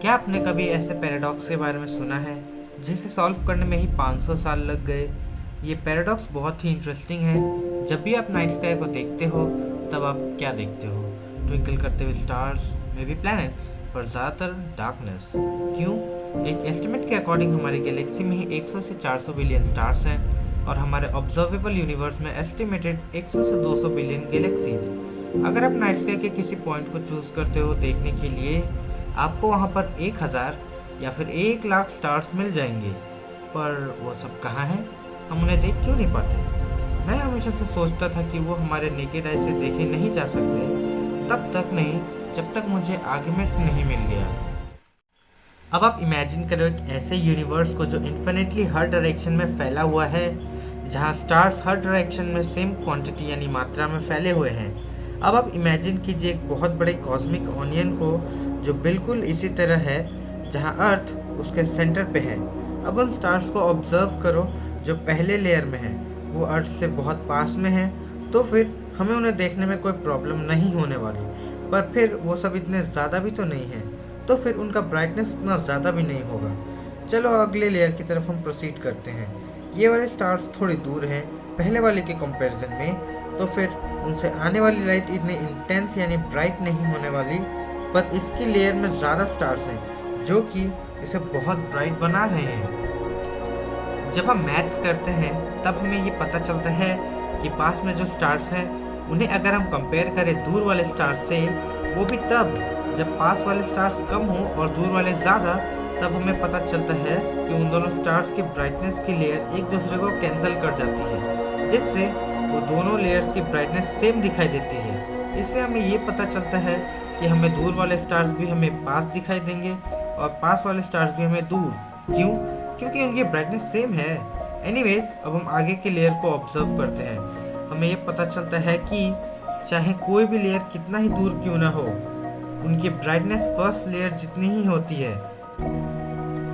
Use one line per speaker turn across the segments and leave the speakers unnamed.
क्या आपने कभी ऐसे पैराडॉक्स के बारे में सुना है जिसे सॉल्व करने में ही 500 साल लग गए? ये पैराडॉक्स बहुत ही इंटरेस्टिंग है। जब भी आप नाइट स्काई को देखते हो तब आप क्या देखते हो? ट्विंकल करते हुए स्टार्स, मे बी प्लैनेट्स, पर ज़्यादातर डार्कनेस। क्यों? एक एस्टिमेट के अकॉर्डिंग हमारी गैलेक्सी में ही 100 से 400 बिलियन स्टार्स हैं और हमारे ऑब्जर्वेबल यूनिवर्स में एस्टिमेटेड 100 से 200 बिलियन गैलेक्सीज। अगर आप नाइट स्काई के किसी पॉइंट को चूज़ करते हो देखने के लिए, आपको वहाँ पर 1000 या फिर 1 लाख स्टार्स मिल जाएंगे। पर वो सब कहाँ हैं? हम उन्हें देख क्यों नहीं पाते? मैं हमेशा से सोचता था कि वो हमारे नेकेड आई से देखे नहीं जा सकते, तब तक नहीं जब तक मुझे आर्गुमेंट नहीं मिल गया। अब आप इमेजिन करो एक ऐसे यूनिवर्स को जो इन्फिनिटली हर डायरेक्शन में फैला हुआ है, जहाँ स्टार्स हर डायरेक्शन में सेम क्वांटिटी यानी मात्रा में फैले हुए हैं। अब आप इमेजिन कीजिए एक बहुत बड़े कॉस्मिक ऑनियन को जो बिल्कुल इसी तरह है जहाँ अर्थ उसके सेंटर पे है। अब उन स्टार्स को ऑब्जर्व करो जो पहले लेयर में है, वो अर्थ से बहुत पास में है, तो फिर हमें उन्हें देखने में कोई प्रॉब्लम नहीं होने वाली। पर फिर वो सब इतने ज़्यादा भी तो नहीं है, तो फिर उनका ब्राइटनेस उतना ज़्यादा भी नहीं होगा। चलो अगले लेयर की तरफ हम प्रोसीड करते हैं। ये वाले स्टार्स थोड़ी दूर हैं पहले वाले के कंपैरिजन में, तो फिर उनसे आने वाली लाइट इतनी इंटेंस यानी ब्राइट नहीं होने वाली। पर इसकी लेयर में ज़्यादा स्टार्स हैं जो कि इसे बहुत ब्राइट बना रहे हैं। जब हम मैथ्स करते हैं तब हमें ये पता चलता है कि पास में जो स्टार्स हैं उन्हें अगर हम कंपेयर करें दूर वाले स्टार्स से, वो भी तब जब पास वाले स्टार्स कम हों और दूर वाले ज़्यादा, तब हमें पता चलता है कि उन दोनों स्टार्स की ब्राइटनेस की लेयर एक दूसरे को कैंसिल कर जाती है, जिससे वो दोनों लेयर्स की ब्राइटनेस सेम दिखाई देती है। इससे हमें ये पता चलता है कि हमें दूर वाले स्टार्स भी हमें पास दिखाई देंगे और पास वाले स्टार्स भी हमें दूर। क्यों? क्योंकि उनकी ब्राइटनेस सेम है। एनीवेज, अब हम आगे के लेयर को ऑब्जर्व करते हैं। हमें ये पता चलता है कि चाहे कोई भी लेयर कितना ही दूर क्यों ना हो, उनकी ब्राइटनेस फर्स्ट लेयर जितनी ही होती है।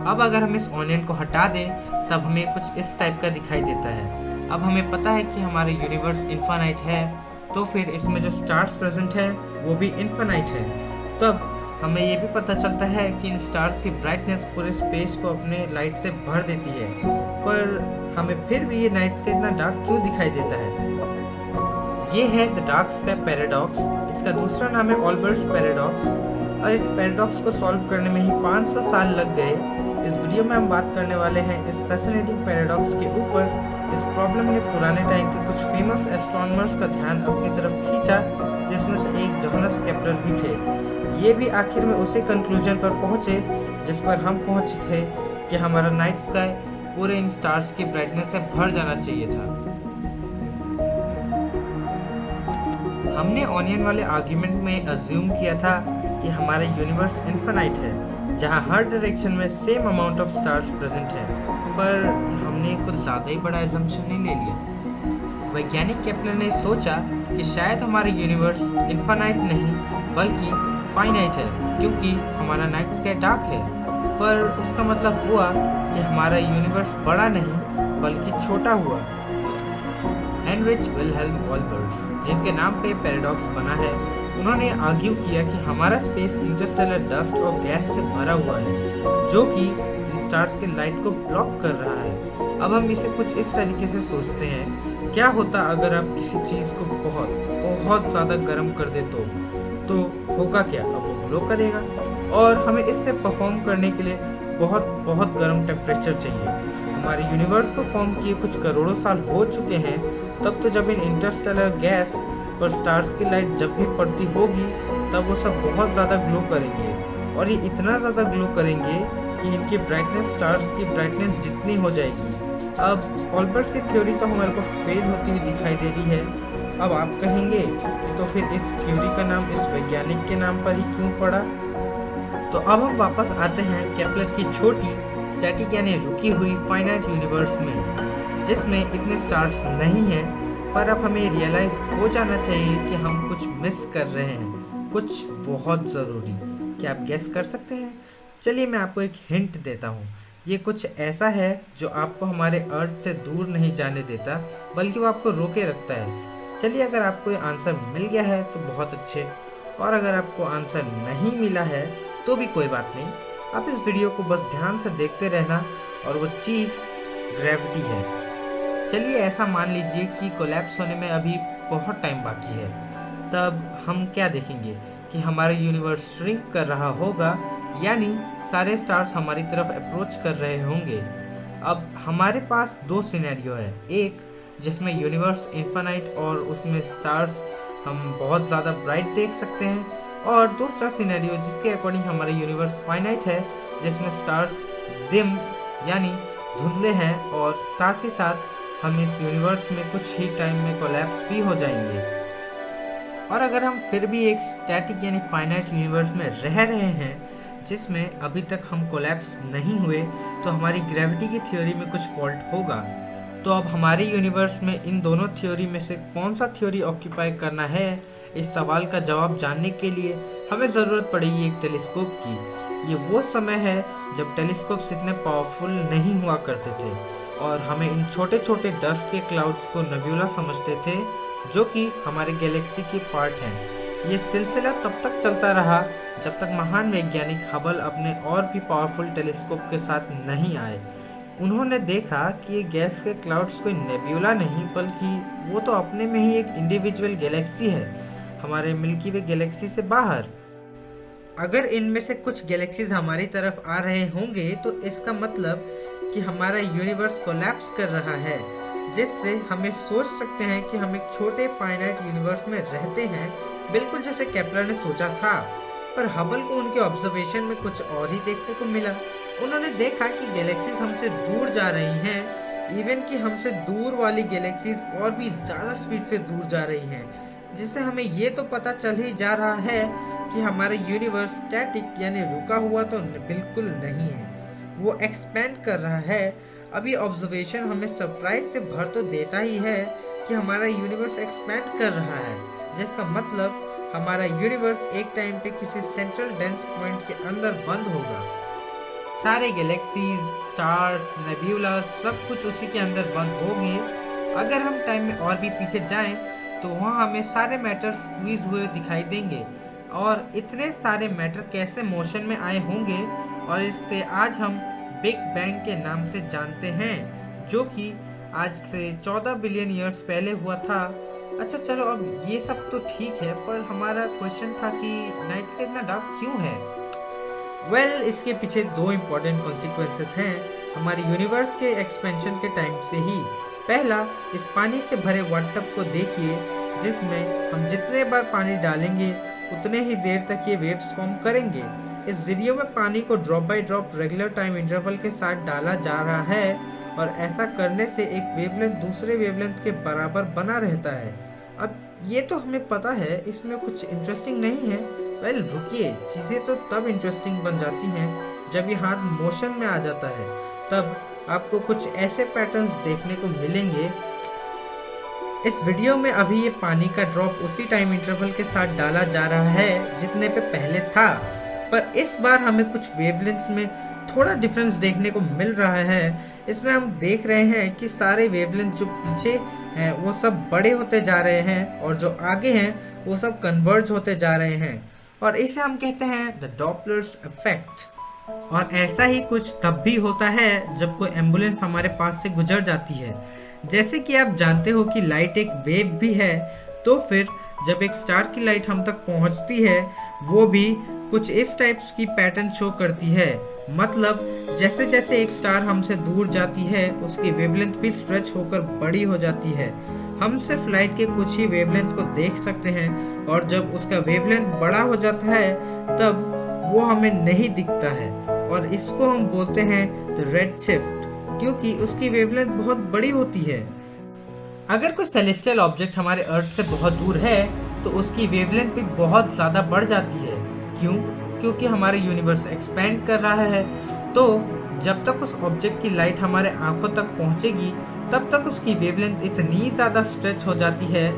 अब अगर हम इस ऑनियन को हटा दें तब हमें कुछ इस टाइप का दिखाई देता है। अब हमें पता है कि हमारे यूनिवर्स इन्फिनाइट है, तो फिर इसमें जो स्टार्स प्रेजेंट है वो भी इन्फिनाइट है। तब हमें ये भी पता चलता है कि इन स्टार्स की ब्राइटनेस पूरे स्पेस को अपने लाइट से भर देती है। पर हमें फिर भी ये नाइट स्काई इतना डार्क क्यों दिखाई देता है? ये है द डार्क स्काई पैराडॉक्स। इसका दूसरा नाम है ऑल्बर्ट्स पैराडॉक्स और इस पैराडॉक्स को सॉल्व करने में ही 500 साल लग गए। इस वीडियो में हम बात करने वाले हैं इस फैसिनेटिंग पैराडॉक्स के ऊपर। इस प्रॉब्लम ने पुराने टाइम के कुछ फेमस एस्ट्रोनॉमर्स का ध्यान अपनी तरफ खींचा, जिसमें से एक जोहानस केपलर भी थे। ये भी आखिर में उसी कंक्लूजन पर पहुंचे जिस पर हम पहुंचे थे कि हमारा नाइट स्काई पूरे इन स्टार्स की ब्राइटनेस से भर जाना चाहिए था। हमने ऑनियन वाले आर्ग्यूमेंट में अज्यूम किया था कि हमारा यूनिवर्स इन्फिनाइट है, जहां हर डायरेक्शन में same amount of stars present है। पर हमने कुछ ज़्यादा ही बड़ा एजम्पशन नहीं ले लिया। वैज्ञानिक केपलर ने सोचा कि शायद हमारा यूनिवर्स इन्फिनाइट नहीं बल्कि फाइनाइट है, क्योंकि हमारा नाइट स्काई डार्क है। पर उसका मतलब हुआ कि हमारा यूनिवर्स बड़ा नहीं बल्कि छोटा हुआ। हेनरिच विल्हेल्म ऑल्बर्ट, जिनके नाम पे पैराडॉक्स बना है, उन्होंने आर्ग्यू किया कि हमारा स्पेस इंटरस्टेलर डस्ट और गैस से भरा हुआ है, जो कि इन स्टार्स के लाइट को ब्लॉक कर रहा है। अब हम इसे कुछ इस तरीके से सोचते हैं, क्या होता अगर आप किसी चीज़ को बहुत बहुत ज़्यादा गर्म कर दे तो होगा क्या? अब वो ग्लो करेगा और हमें इसे परफॉर्म करने के लिए बहुत बहुत गर्म टेम्परेचर चाहिए। हमारे यूनिवर्स को फॉर्म किए कुछ करोड़ों साल हो चुके हैं, तब तो जब इन इंटरस्टेलर गैस पर स्टार्स की लाइट जब भी पड़ती होगी तब वो सब बहुत ज़्यादा ग्लो करेंगे, और ये इतना ज़्यादा ग्लो करेंगे कि इनकी ब्राइटनेस स्टार्स की ब्राइटनेस जितनी हो जाएगी। अब ऑल्बर्ट्स की थ्योरी तो हमारे को फेल होती हुई दिखाई दे रही है। अब आप कहेंगे कि तो फिर इस थ्योरी का नाम इस वैज्ञानिक के नाम पर ही क्यों पड़ा? तो अब हम वापस आते हैं केपलर की छोटी स्टैटिक यानी रुकी हुई फाइनाइट यूनिवर्स में, जिसमें इतने स्टार्स नहीं हैं। पर अब हमें रियलाइज़ हो जाना चाहिए कि हम कुछ मिस कर रहे हैं, कुछ बहुत ज़रूरी। क्या आप गेस कर सकते हैं? चलिए मैं आपको एक हिंट देता हूँ। ये कुछ ऐसा है जो आपको हमारे अर्थ से दूर नहीं जाने देता, बल्कि वो आपको रोके रखता है। चलिए, अगर आपको ये आंसर मिल गया है तो बहुत अच्छे, और अगर आपको आंसर नहीं मिला है तो भी कोई बात नहीं। आप इस वीडियो को बस ध्यान से देखते रहना, और वो चीज़ ग्रेविटी है। चलिए ऐसा मान लीजिए कि कोलैप्स होने में अभी बहुत टाइम बाकी है। तब हम क्या देखेंगे कि हमारा यूनिवर्स श्रिंक कर रहा होगा, यानी सारे स्टार्स हमारी तरफ अप्रोच कर रहे होंगे। अब हमारे पास दो सिनेरियो है, एक जिसमें यूनिवर्स इन्फिनाइट और उसमें स्टार्स हम बहुत ज़्यादा ब्राइट देख सकते हैं, और दूसरा सिनेरियो जिसके अकॉर्डिंग हमारा यूनिवर्स फाइनाइट है, जिसमें स्टार्स डिम यानी धुंधले हैं, और साथ ही साथ हम इस यूनिवर्स में कुछ ही टाइम में कोलैप्स भी हो जाएंगे। और अगर हम फिर भी एक स्टैटिक यानी फाइनाइट यूनिवर्स में रह रहे हैं जिसमें अभी तक हम कोलैप्स नहीं हुए, तो हमारी ग्रेविटी की थ्योरी में कुछ फॉल्ट होगा। तो अब हमारे यूनिवर्स में इन दोनों थ्योरी में से कौन सा थ्योरी ऑक्यूपाई करना है, इस सवाल का जवाब जानने के लिए हमें ज़रूरत पड़ेगी एक टेलीस्कोप की। ये वो समय है जब टेलीस्कोप्स इतने पावरफुल नहीं हुआ करते थे, और हमें इन छोटे छोटे डस्ट के क्लाउड्स को नेबुला समझते थे, जो कि हमारे गैलेक्सी की पार्ट हैं। ये सिलसिला तब तक चलता रहा जब तक महान वैज्ञानिक हबल अपने और भी पावरफुल टेलीस्कोप के साथ नहीं आए। उन्होंने देखा कि ये गैस के क्लाउड्स कोई नेबुला नहीं, बल्कि वो तो अपने में ही एक इंडिविजुअल गैलेक्सी है, हमारे मिल्की वे गैलेक्सी से बाहर। अगर इनमें से कुछ गैलेक्सीज हमारी तरफ आ रहे होंगे तो इसका मतलब कि हमारा यूनिवर्स कोलैप्स कर रहा है, जिससे हमें सोच सकते हैं कि हम एक छोटे फाइनाइट यूनिवर्स में रहते हैं, बिल्कुल जैसे केपलर ने सोचा था। पर हबल को उनके ऑब्जर्वेशन में कुछ और ही देखने को मिला। उन्होंने देखा कि गैलेक्सीज हमसे दूर जा रही हैं, इवन कि हमसे दूर वाली गैलेक्सीज और भी ज़्यादा स्पीड से दूर जा रही हैं, जिससे हमें ये तो पता चल ही जा रहा है कि हमारा यूनिवर्स स्टैटिक यानी रुका हुआ तो बिल्कुल नहीं है, वो एक्सपेंड कर रहा है। अभी ऑब्जर्वेशन हमें सरप्राइज से भर तो देता ही है कि हमारा यूनिवर्स एक्सपेंड कर रहा है, जिसका मतलब हमारा यूनिवर्स एक टाइम पे किसी सेंट्रल डेंस पॉइंट के अंदर बंद होगा। सारे गैलेक्सीज, स्टार्स, नेब्यूला सब कुछ उसी के अंदर बंद होंगे। अगर हम टाइम में और भी पीछे जाएं तो वहाँ हमें सारे मैटर स्क्वीज हुए दिखाई देंगे, और इतने सारे मैटर कैसे मोशन में आए होंगे, और इससे आज हम बिग बैंग के नाम से जानते हैं, जो कि आज से 14 बिलियन ईयर्स पहले हुआ था। अच्छा चलो, अब ये सब तो ठीक है, पर हमारा क्वेश्चन था कि नाइट स्काई इतना डार्क क्यों है। वेल, इसके पीछे दो इम्पोर्टेंट कॉन्सिक्वेंसेस हैं हमारे यूनिवर्स के एक्सपेंशन के टाइम से ही। पहला, इस पानी से भरे वाटर टब को देखिए, जिसमें हम जितने बार पानी डालेंगे उतने ही देर तक ये वेव्स फॉर्म करेंगे। इस वीडियो में पानी को drop by drop regular time interval के साथ डाला जा रहा है, और ऐसा करने से एक वेवलेंथ दूसरे वेवलेंथ के बराबर बना रहता है। अब ये तो हमें पता है, इसमें कुछ इंटरेस्टिंग नहीं है। वेल रुकिए, चीज़ें तो तब इंटरेस्टिंग बन जाती हैं जब ये हाथ मोशन में आ जाता है, तब आपको कुछ ऐसे पैटर्न्स देखने को मिलेंगे। इस वीडियो में अभी ये पानी का ड्रॉप उसी टाइम इंटरवल के साथ डाला जा रहा है जितने पे पहले था, पर इस बार हमें कुछ वेवलेंथ्स में थोड़ा डिफरेंस देखने को मिल रहा है। इसमें हम देख रहे हैं कि सारे वेवलेंथ जो पीछे हैं वो सब बड़े होते जा रहे हैं, और जो आगे हैं वो सब कन्वर्ज होते जा रहे हैं, और इसे हम कहते हैं द डॉपलर्स इफेक्ट। और ऐसा ही कुछ तब भी होता है जब कोई एम्बुलेंस हमारे पास से गुजर जाती है। जैसे कि आप जानते हो कि लाइट एक वेव भी है, तो फिर जब एक स्टार की लाइट हम तक पहुंचती है, वो भी कुछ इस टाइप की पैटर्न शो करती है। मतलब जैसे जैसे एक स्टार हमसे दूर जाती है, उसकी वेवलेंथ भी स्ट्रेच होकर बड़ी हो जाती है। हम सिर्फ लाइट के कुछ ही वेवलेंथ को देख सकते हैं, और जब उसका वेवलेंथ बड़ा हो जाता है तब वो हमें नहीं दिखता है, और इसको हम बोलते हैं द रेड शिफ्ट, क्योंकि उसकी वेवलेंथ बहुत बड़ी होती है। अगर कोई सेलेस्टियल ऑब्जेक्ट हमारे अर्थ से बहुत दूर है तो उसकी वेवलेंथ भी बहुत ज़्यादा बढ़ जाती है। क्यों? क्योंकि हमारा यूनिवर्स एक्सपेंड कर रहा है। तो जब तक उस ऑब्जेक्ट की लाइट हमारे आंखों तक पहुंचेगी, तब तक उसकी वेवलेंथ इतनी ज़्यादा स्ट्रेच हो जाती है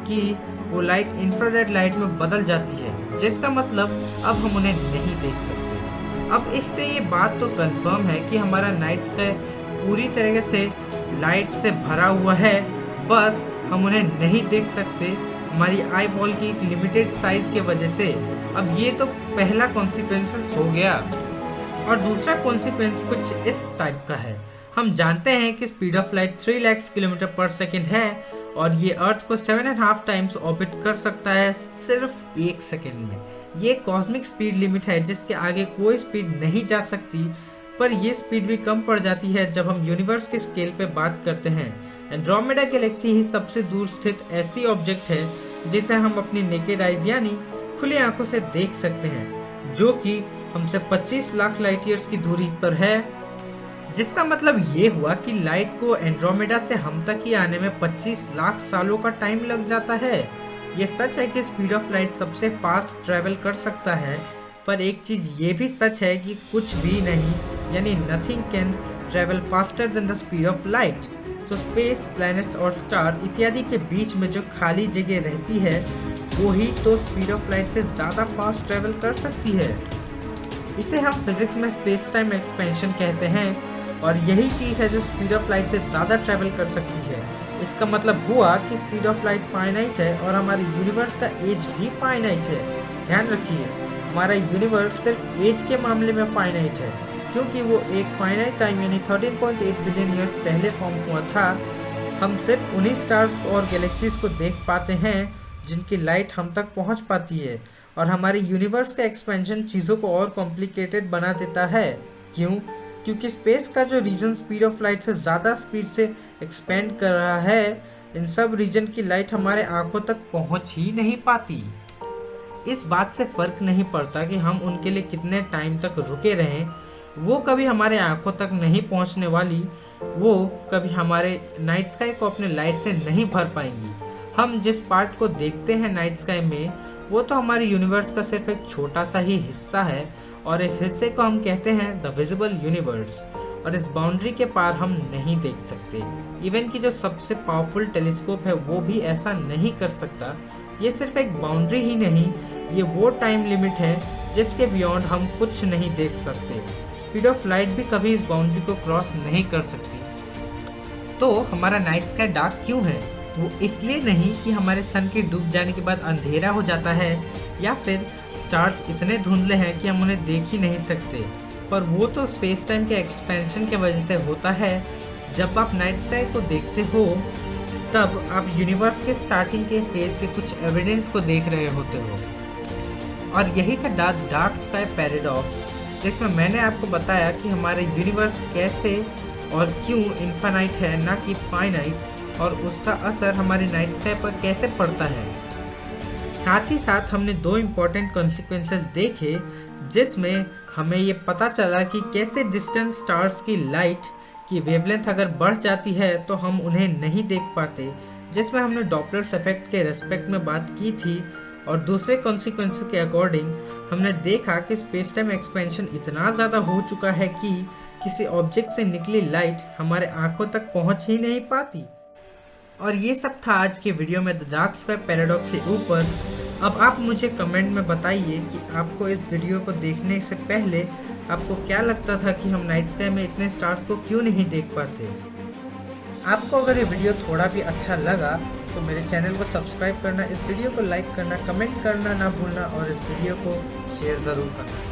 कि वो लाइट इंफ्रारेड लाइट में बदल जाती है, जिसका मतलब अब हम उन्हें नहीं देख सकते। अब इससे ये बात तो कंफर्म है कि हमारा नाइट स्काई पूरी तरीके से लाइट से भरा हुआ है, बस हम उन्हें नहीं देख सकते हमारी आई बॉल की एक लिमिटेड साइज के वजह से। अब ये तो पहला कॉन्सिक्वेंसेस हो गया। और दूसरा कॉन्सिक्वेंस कुछ इस टाइप का है। हम जानते हैं कि speed of light 3 lakh kilometre पर सेकेंड है और ये अर्थ को 7.5 टाइम्स ऑर्बिट कर सकता है सिर्फ 1 सेकेंड में। ये कॉस्मिक स्पीड लिमिट है जिसके आगे कोई स्पीड नहीं जा सकती, पर ये स्पीड भी कम पड़ जाती है जब हम यूनिवर्स के स्केल पे बात करते हैं। एंड्रोमेडा गैलेक्सी ही सबसे दूर स्थित ऐसी ऑब्जेक्ट है जिसे हम अपनी नेकेड आइज यानी खुली आंखों से देख सकते हैं, जो कि हमसे 25 लाख लाइट ईयर्स की दूरी पर है। जिसका मतलब ये हुआ कि लाइट को एंड्रोमेडा से हम तक ही आने में 25 लाख सालों का टाइम लग जाता है। ये सच है कि स्पीड ऑफ लाइट सबसे फास्ट ट्रैवल कर सकता है, पर एक चीज ये भी सच है कि कुछ भी नहीं, यानी nothing can travel faster than the speed of light. तो स्पेस, प्लैनेट्स और स्टार इत्यादि के बीच में जो खाली जगह रहती है वो ही तो स्पीड ऑफ लाइट से ज़्यादा फास्ट ट्रैवल कर सकती है। इसे हम फिजिक्स में स्पेस टाइम एक्सपेंशन कहते हैं और यही चीज़ है जो स्पीड ऑफ लाइट से ज़्यादा ट्रैवल कर सकती है। इसका मतलब हुआ कि स्पीड ऑफ लाइट फाइनाइट है और हमारे यूनिवर्स का एज भी फाइनाइट है। ध्यान रखिए, हमारा यूनिवर्स सिर्फ एज के मामले में फाइनाइट है, क्योंकि वो एक फाइनाइट टाइम यानी 13.8 बिलियन ईयर्स पहले फॉर्म हुआ था। हम सिर्फ उन्हीं स्टार्स और गैलेक्सीज को देख पाते हैं जिनकी लाइट हम तक पहुंच पाती है, और हमारे यूनिवर्स का एक्सपेंशन चीज़ों को और कॉम्प्लिकेटेड बना देता है। क्यों? क्योंकि स्पेस का जो रीजन स्पीड ऑफ लाइट से ज़्यादा स्पीड से एक्सपेंड कर रहा है, इन सब रीजन की लाइट हमारे आंखों तक पहुंच ही नहीं पाती। इस बात से फर्क नहीं पड़ता कि हम उनके लिए कितने टाइम तक रुके रहें, वो कभी हमारे आंखों तक नहीं पहुंचने वाली, वो कभी हमारे नाइट स्काई को अपने लाइट से नहीं भर पाएंगी। हम जिस पार्ट को देखते हैं नाइट स्काई में, वो तो हमारे यूनिवर्स का सिर्फ एक छोटा सा ही हिस्सा है, और इस हिस्से को हम कहते हैं द विजिबल यूनिवर्स, और इस बाउंड्री के पार हम नहीं देख सकते। इवन कि जो सबसे पावरफुल टेलीस्कोप है वो भी ऐसा नहीं कर सकता। ये सिर्फ एक बाउंड्री ही नहीं, ये वो टाइम लिमिट है जिसके बियॉन्ड हम कुछ नहीं देख सकते। स्पीड ऑफ लाइट भी कभी इस बाउंड्री को क्रॉस नहीं कर सकती। तो हमारा नाइट स्काई डार्क क्यों है? वो इसलिए नहीं कि हमारे सन के डूब जाने के बाद अंधेरा हो जाता है या फिर स्टार्स इतने धुंधले हैं कि हम उन्हें देख ही नहीं सकते, पर वो तो स्पेस टाइम के एक्सपेंशन की वजह से होता है। जब आप नाइट स्काई को देखते हो तब आप यूनिवर्स के स्टार्टिंग के फेज से कुछ एविडेंस को देख रहे होते हो, और यही था डार्क स्काई पैराडॉक्स, जिसमें मैंने आपको बताया कि हमारे यूनिवर्स कैसे और क्यों इनफाइनाइट है ना कि फाइनाइट, और उसका असर हमारे नाइट स्काई पर कैसे पड़ता है। साथ ही साथ हमने 2 इम्पॉर्टेंट कॉन्सिक्वेंसेस देखे, जिसमें हमें ये पता चला कि कैसे डिस्टेंट स्टार्स की लाइट की वेवलेंथ अगर बढ़ जाती है तो हम उन्हें नहीं देख पाते, जिसमें हमने डॉपलर इफेक्ट के रेस्पेक्ट में बात की थी। और दूसरे कॉन्सिक्वेंसेस के अकॉर्डिंग हमने देखा कि स्पेस टाइम एक्सपेंशन इतना ज़्यादा हो चुका है कि किसी ऑब्जेक्ट से निकली लाइट हमारे आंखों तक पहुंच ही नहीं पाती। और ये सब था आज के वीडियो में द डार्क स्काई पैराडॉक्स से ऊपर। अब आप मुझे कमेंट में बताइए कि आपको इस वीडियो को देखने से पहले आपको क्या लगता था कि हम नाइट स्काई में इतने स्टार्स को क्यों नहीं देख पाते। आपको अगर ये वीडियो थोड़ा भी अच्छा लगा तो मेरे चैनल को सब्सक्राइब करना, इस वीडियो को लाइक करना, कमेंट करना ना भूलना और इस वीडियो को शेयर ज़रूर करना।